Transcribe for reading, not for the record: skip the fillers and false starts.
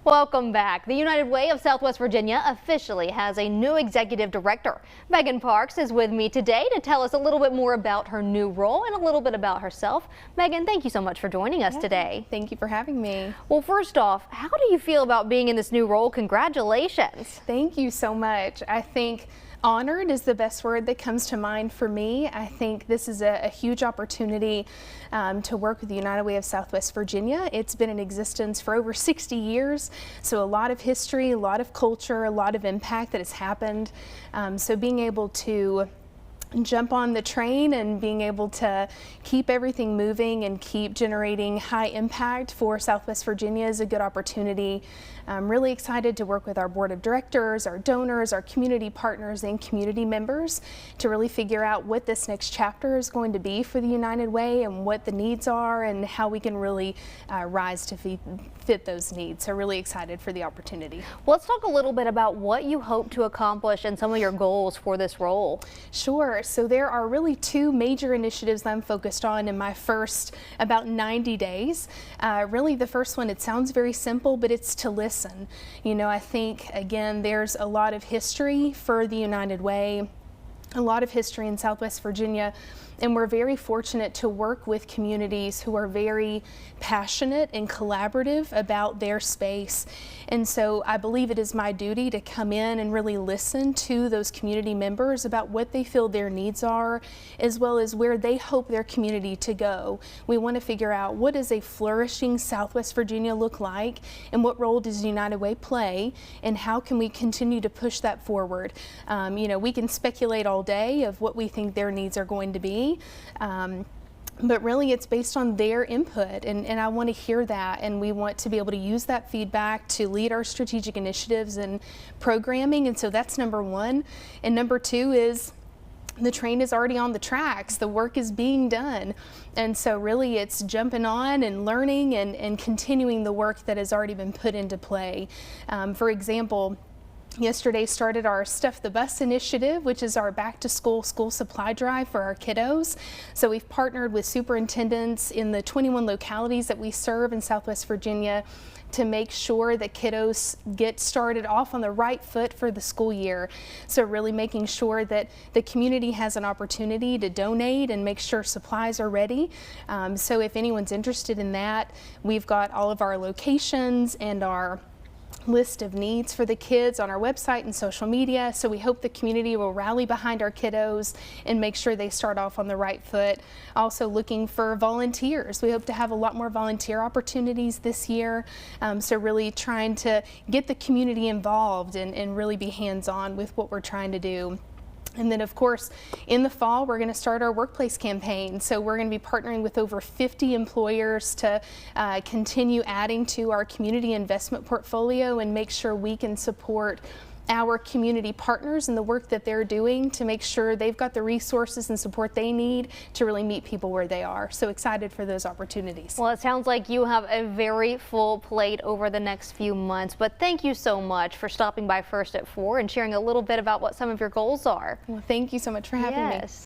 Welcome back. The United Way of Southwest Virginia officially has a new executive director. Megan Parks is with me today to tell us a little bit more about her new role and a little bit about herself. Megan, thank you so much for joining us today. Thank you for having me. Well, first off, how do you feel about being in this new role? Congratulations. Thank you so much. I think honored is the best word that comes to mind for me. I think this is a huge opportunity to work with the United Way of Southwest Virginia. It's been in existence for over 60 years, so a lot of history, a lot of culture, a lot of impact that has happened. So being able to jump on the train and being able to keep everything moving and keep generating high impact for Southwest Virginia is a good opportunity. I'm really excited to work with our board of directors, our donors, our community partners, and community members to really figure out what this next chapter is going to be for the United Way and what the needs are and how we can really rise to fit those needs. So really excited for the opportunity. Well, let's talk a little bit about what you hope to accomplish and some of your goals for this role. Sure. So there are really two major initiatives that I'm focused on in my first about 90 days. Really the first one, it sounds very simple, but it's to listen. You know, I think, again, there's a lot of history for the United Way, a lot of history in Southwest Virginia, and we're very fortunate to work with communities who are very passionate and collaborative about their space. And so I believe it is my duty to come in and really listen to those community members about what they feel their needs are, as well as where they hope their community to go. We want to figure out, what does a flourishing Southwest Virginia look like, and what role does United Way play, and how can we continue to push that forward? You know, we can speculate all day of what we think their needs are going to be. But really it's based on their input, and I want to hear that, and we want to be able to use that feedback to lead our strategic initiatives and programming. And so that's number one. And number two is the train is already on the tracks, the work is being done. And so really it's jumping on and learning and continuing the work that has already been put into play. For example, yesterday started our Stuff the Bus initiative, which is our back to school supply drive for our kiddos. So we've partnered with superintendents in the 21 localities that we serve in Southwest Virginia to make sure that kiddos get started off on the right foot for the school year. So really making sure that the community has an opportunity to donate and make sure supplies are ready. So if anyone's interested in that, we've got all of our locations and our list of needs for the kids on our website and social media. So we hope the community will rally behind our kiddos and make sure they start off on the right foot. Also looking for volunteers. We hope to have a lot more volunteer opportunities this year. So really trying to get the community involved and really be hands-on with what we're trying to do. And then, of course, in the fall, we're going to start our workplace campaign. So we're going to be partnering with over 50 employers to continue adding to our community investment portfolio and make sure we can support our community partners and the work that they're doing to make sure they've got the resources and support they need to really meet people where they are. So excited for those opportunities. Well, it sounds like you have a very full plate over the next few months, but thank you so much for stopping by First at 4 and sharing a little bit about what some of your goals are. Well, thank you so much for having me.